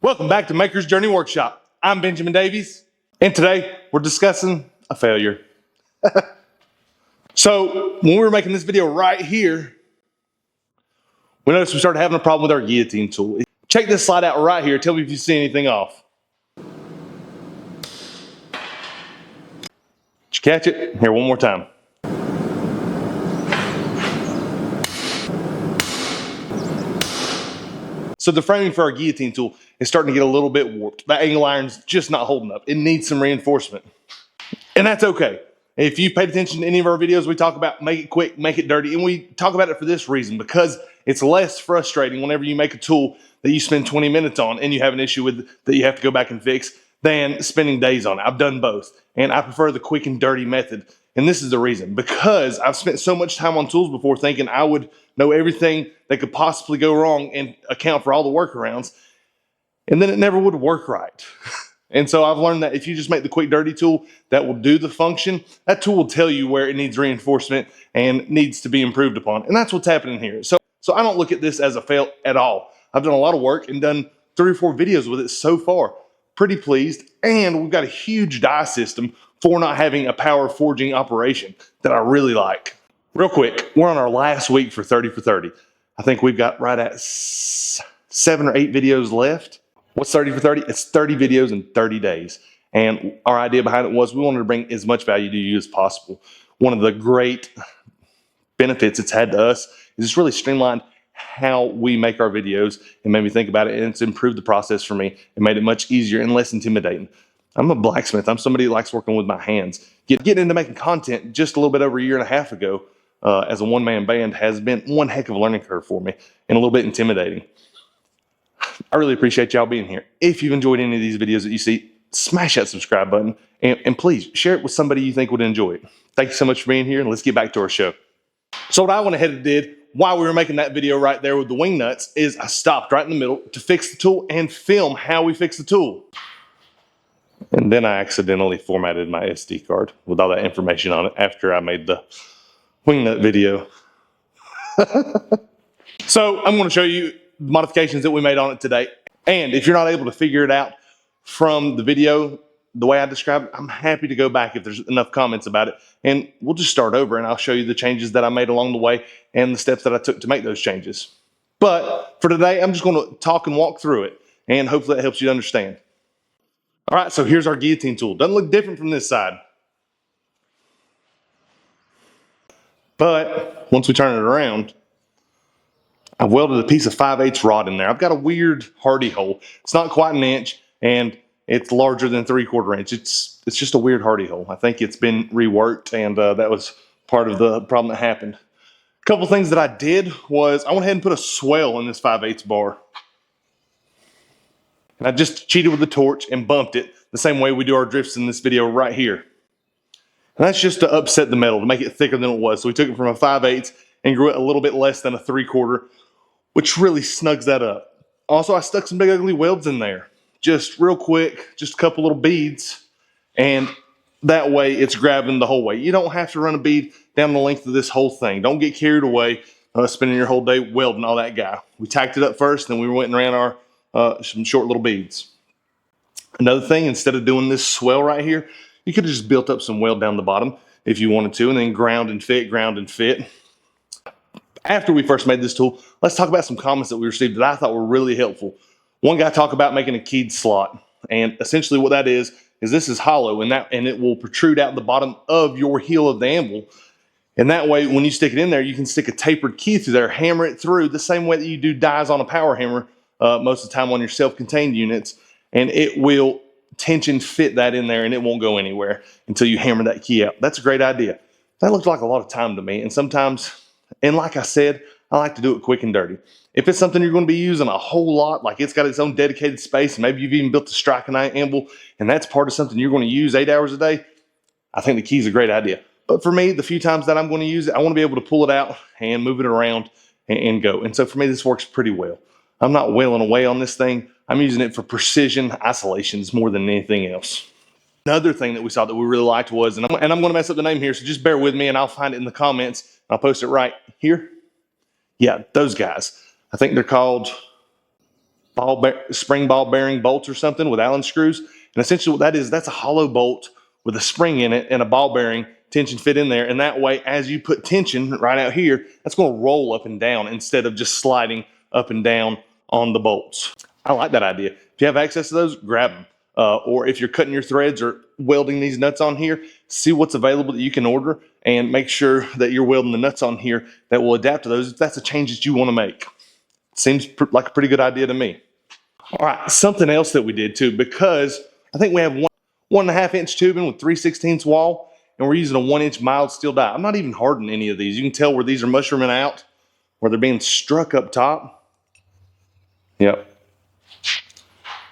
Welcome back to Maker's Journey Workshop. I'm Benjamin Davies, and today we're discussing a failure. So when we were making this video right here, we noticed we started having a problem with our guillotine tool. Check this slide out right here. Tell me if you see anything off. Did you catch it? Here, one more time. So the framing for our guillotine tool is starting to get a little bit warped. The angle iron's just not holding up. It needs some reinforcement. And that's okay. If you've paid attention to any of our videos, we talk about make it quick, make it dirty. And we talk about it for this reason, because it's less frustrating whenever you make a tool that you spend 20 minutes on and you have an issue with that you have to go back and fix than spending days on it. I've done both. And I prefer the quick and dirty method. And this is the reason, because I've spent so much time on tools before thinking I would know everything that could possibly go wrong and account for all the workarounds. And then it never would work right. And so I've learned that if you just make the quick dirty tool that will do the function, that tool will tell you where it needs reinforcement and needs to be improved upon. And that's what's happening here. So I don't look at this as a fail at all. I've done a lot of work and done 3 or 4 videos with it so far. Pretty pleased. And we've got a huge die system for not having a power forging operation that I really like. Real quick, we're on our last week for 30 for 30. I think we've got right at 7 or 8 videos left. What's 30 for 30? It's 30 videos in 30 days. And our idea behind it was we wanted to bring as much value to you as possible. One of the great benefits it's had to us is it's really streamlined how we make our videos and made me think about it, and it's improved the process for me and made it much easier and less intimidating. I'm a blacksmith. I'm somebody who likes working with my hands. Getting into making content just a little bit over 1.5 years ago as a one-man band has been one heck of a learning curve for me and a little bit intimidating. I really appreciate y'all being here. If you've enjoyed any of these videos that you see, smash that subscribe button and please share it with somebody you think would enjoy it. Thank you so much for being here, and let's get back to our show. So what I went ahead and did while we were making that video right there with the wing nuts is I stopped right in the middle to fix the tool and film how we fix the tool. And then I accidentally formatted my SD card with all that information on it after I made the wing nut video. So I'm going to show you the modifications that we made on it today. And if you're not able to figure it out from the video the way I described it, I'm happy to go back if there's enough comments about it. And we'll just start over and I'll show you the changes that I made along the way and the steps that I took to make those changes. But for today, I'm just going to talk and walk through it, and hopefully that helps you understand. All right, so here's our guillotine tool. Doesn't look different from this side. But once we turn it around, I've welded a piece of 5/8 rod in there. I've got a weird hardy hole. It's not quite an inch, and it's larger than 3/4 inch. It's just a weird hardy hole. I think it's been reworked, and that was part of the problem that happened. A couple things that I did was I went ahead and put a swell in this 5/8 bar. And I just cheated with the torch and bumped it the same way we do our drifts in this video right here. And that's just to upset the metal, to make it thicker than it was. So we took it from a 5/8 and grew it a little bit less than a 3/4, which really snugs that up. Also, I stuck some big ugly welds in there. Just real quick, just a couple little beads. And that way it's grabbing the whole way. You don't have to run a bead down the length of this whole thing. Don't get carried away spending your whole day welding all that guy. We tacked it up first, then we went and ran our some short little beads. Another thing, instead of doing this swell right here, you could have just built up some weld down the bottom if you wanted to, and then ground and fit, ground and fit. After we first made this tool, let's talk about some comments that we received that I thought were really helpful. One guy talked about making a keyed slot, and essentially what that is this is hollow, and it will protrude out the bottom of your heel of the anvil. And that way, when you stick it in there, you can stick a tapered key through there, hammer it through the same way that you do dies on a power hammer most of the time on your self-contained units, and it will tension fit that in there, and it won't go anywhere until you hammer that key out. That's a great idea. That looked like a lot of time to me, and sometimes, and like I said, I like to do it quick and dirty. If it's something you're going to be using a whole lot, like it's got its own dedicated space, and maybe you've even built a striking anvil, and that's part of something you're going to use 8 hours a day, I think the key is a great idea. But for me, the few times that I'm going to use it, I want to be able to pull it out and move it around and go. And so for me, this works pretty well. I'm not wailing away on this thing. I'm using it for precision isolations more than anything else. Another thing that we saw that we really liked was, and I'm going to mess up the name here, so just bear with me and I'll find it in the comments. I'll post it right here. Yeah, those guys. I think they're called spring ball bearing bolts or something with Allen screws. And essentially what that is, that's a hollow bolt with a spring in it and a ball bearing tension fit in there. And that way, as you put tension right out here, that's going to roll up and down instead of just sliding up and down on the bolts. I like that idea. If you have access to those, grab them. Or if you're cutting your threads or welding these nuts on here, see what's available that you can order and make sure that you're welding the nuts on here that will adapt to those if that's a change that you want to make. Seems like a pretty good idea to me. All right, something else that we did too, because I think we have 1.5 inch tubing with 3/16 wall, and we're using a 1-inch mild steel die. I'm not even hardening any of these. You can tell where these are mushrooming out, where they're being struck up top. Yep.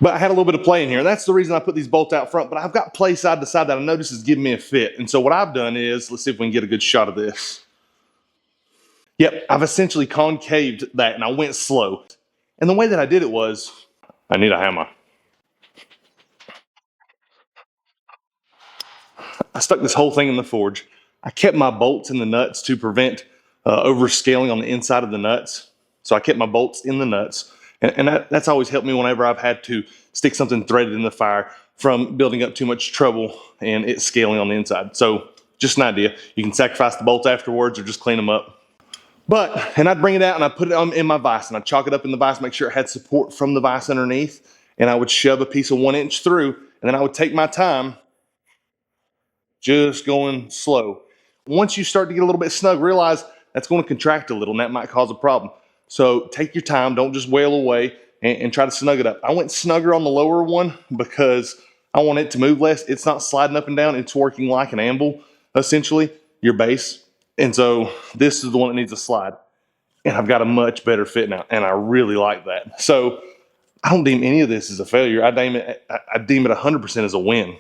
But I had a little bit of play in here. That's the reason I put these bolts out front, but I've got play side to side that I notice is giving me a fit. And so what I've done is, let's see if we can get a good shot of this. Yep, I've essentially concaved that and I went slow. And the way that I did it was, I need a hammer. I stuck this whole thing in the forge. I kept my bolts in the nuts to prevent overscaling on the inside of the nuts. So I kept my bolts in the nuts. And that's always helped me whenever I've had to stick something threaded in the fire from building up too much trouble and it scaling on the inside. So just an idea. You can sacrifice the bolts afterwards or just clean them up. And I'd bring it out and I'd put it in my vise and I'd chalk it up in the vise, make sure it had support from the vise underneath. And I would shove a piece of 1 inch through and then I would take my time just going slow. Once you start to get a little bit snug, realize that's going to contract a little and that might cause a problem. So take your time, don't just wail away and try to snug it up. I went snugger on the lower one because I want it to move less. It's not sliding up and down, it's working like an anvil, essentially, your base. And so this is the one that needs to slide. And I've got a much better fit now, and I really like that. So I don't deem any of this as a failure. I deem it 100% as a win.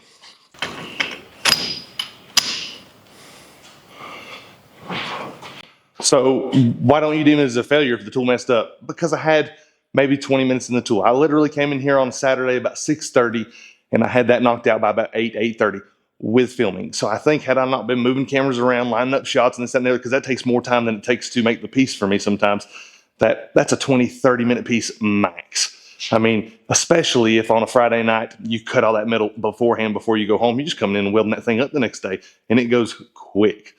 So why don't you deem it as a failure if the tool messed up? Because I had maybe 20 minutes in the tool. I literally came in here on Saturday about 6:30 and I had that knocked out by about 8:30 with filming. So I think had I not been moving cameras around, lining up shots and this, that, and the other, because that takes more time than it takes to make the piece for me sometimes, that's a 20-30 minute piece max. I mean, especially if on a Friday night you cut all that metal beforehand before you go home, you just come in and welding that thing up the next day and it goes quick.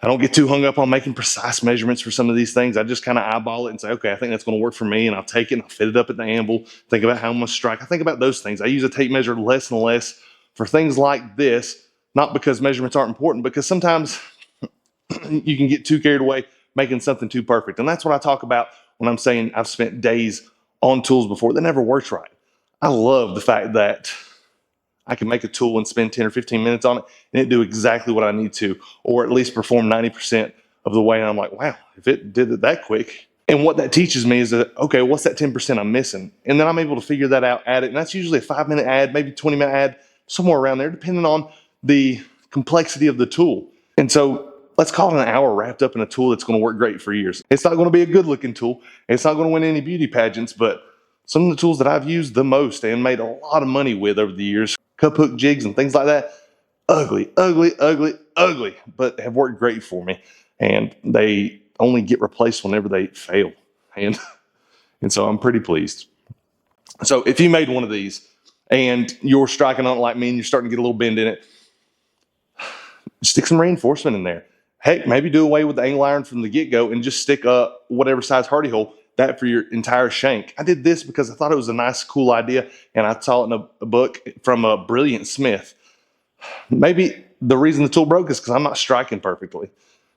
I don't get too hung up on making precise measurements for some of these things. I just kind of eyeball it and say, okay, I think that's going to work for me. And I'll take it and I'll fit it up at the anvil, think about how I'm going to strike. I think about those things. I use a tape measure less and less for things like this, not because measurements aren't important, because sometimes you can get too carried away making something too perfect. And that's what I talk about when I'm saying I've spent days on tools before that never works right. I love the fact that I can make a tool and spend 10 or 15 minutes on it and it do exactly what I need to, or at least perform 90% of the way. And I'm like, wow, if it did it that quick. And what that teaches me is that, okay, what's that 10% I'm missing? And then I'm able to figure that out, add it. And that's usually a 5-minute add, maybe 20-minute add, somewhere around there, depending on the complexity of the tool. And so let's call it an hour wrapped up in a tool that's going to work great for years. It's not going to be a good looking tool. It's not going to win any beauty pageants, but some of the tools that I've used the most and made a lot of money with over the years, cup hook jigs and things like that, ugly, ugly, ugly, ugly, but have worked great for me. And they only get replaced whenever they fail. And so I'm pretty pleased. So if you made one of these and you're striking on it like me and you're starting to get a little bend in it, stick some reinforcement in there. Heck, maybe do away with the angle iron from the get-go and just stick whatever size hardy hole, that for your entire shank. I did this because I thought it was a nice, cool idea, and I saw it in a book from a brilliant smith. Maybe the reason the tool broke is because I'm not striking perfectly.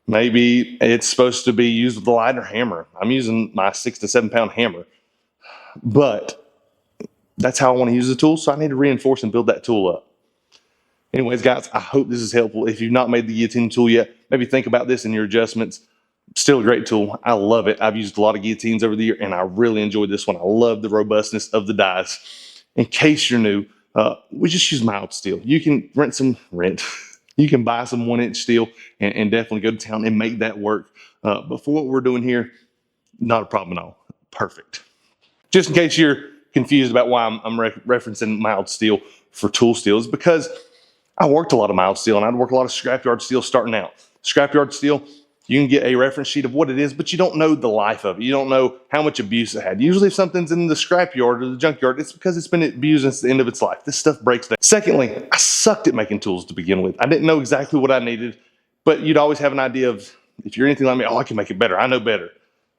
Maybe it's supposed to be used with a lighter hammer. I'm using my 6 to 7 pound hammer, but that's how I want to use the tool, so I need to reinforce and build that tool up. Anyways, guys, I hope this is helpful. If you've not made the guillotine tool yet, maybe think about this in your adjustments. Still a great tool. I love it. I've used a lot of guillotines over the year, and I really enjoyed this one. I love the robustness of the dies. In case you're new, we just use mild steel. You can you can buy some 1-inch steel and definitely go to town and make that work. But for what we're doing here, not a problem at all. Perfect. Just in case you're confused about why I'm referencing mild steel for tool steel, is because I worked a lot of mild steel and I'd work a lot of scrapyard steel starting out. Scrapyard steel, You can get a reference sheet of what it is, but you don't know the life of it. You don't know how much abuse it had. Usually if something's in the scrapyard or the junkyard, it's because it's been abused since the end of its life. This stuff breaks down. Secondly, I sucked at making tools to begin with. I didn't know exactly what I needed, but you'd always have an idea of, if you're anything like me, oh, I can make it better. I know better.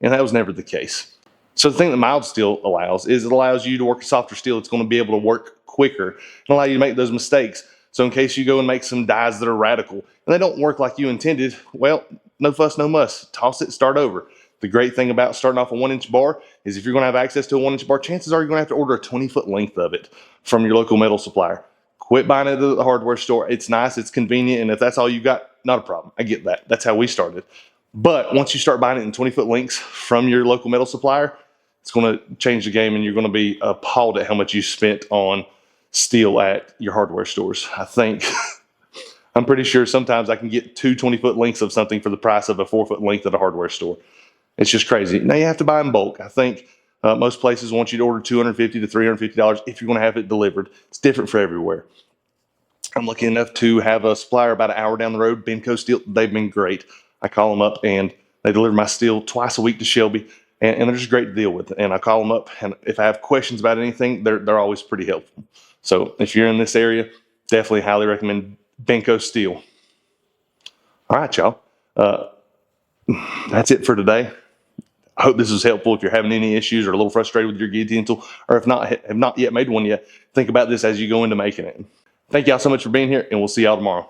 And that was never the case. So the thing that mild steel allows is it allows you to work a softer steel. It's going to be able to work quicker and allow you to make those mistakes. So in case you go and make some dies that are radical and they don't work like you intended, well, no fuss, no muss. Toss it, start over. The great thing about starting off a 1-inch bar is if you're going to have access to a 1-inch bar, chances are you're going to have to order a 20-foot length of it from your local metal supplier. Quit buying it at the hardware store. It's nice, it's convenient, and if that's all you got, not a problem. I get that. That's how we started. But once you start buying it in 20-foot lengths from your local metal supplier, it's going to change the game, and you're going to be appalled at how much you spent on steel at your hardware stores. I think, I'm pretty sure sometimes I can get 2 20-foot lengths of something for the price of a 4-foot length at a hardware store. It's just crazy. Now you have to buy in bulk. I think most places want you to order $250 to $350 if you're going to have it delivered. It's different for everywhere. I'm lucky enough to have a supplier about an hour down the road, Benco Steel. They've been great. I call them up and they deliver my steel twice a week to Shelby. And they're just great to deal with. And I call them up, and if I have questions about anything, they're always pretty helpful. So if you're in this area, definitely highly recommend Benco Steel. All right, y'all. That's it for today. I hope this was helpful. If you're having any issues or a little frustrated with your guillotine tool, or if not, have not yet made one yet, think about this as you go into making it. Thank y'all so much for being here, and we'll see y'all tomorrow.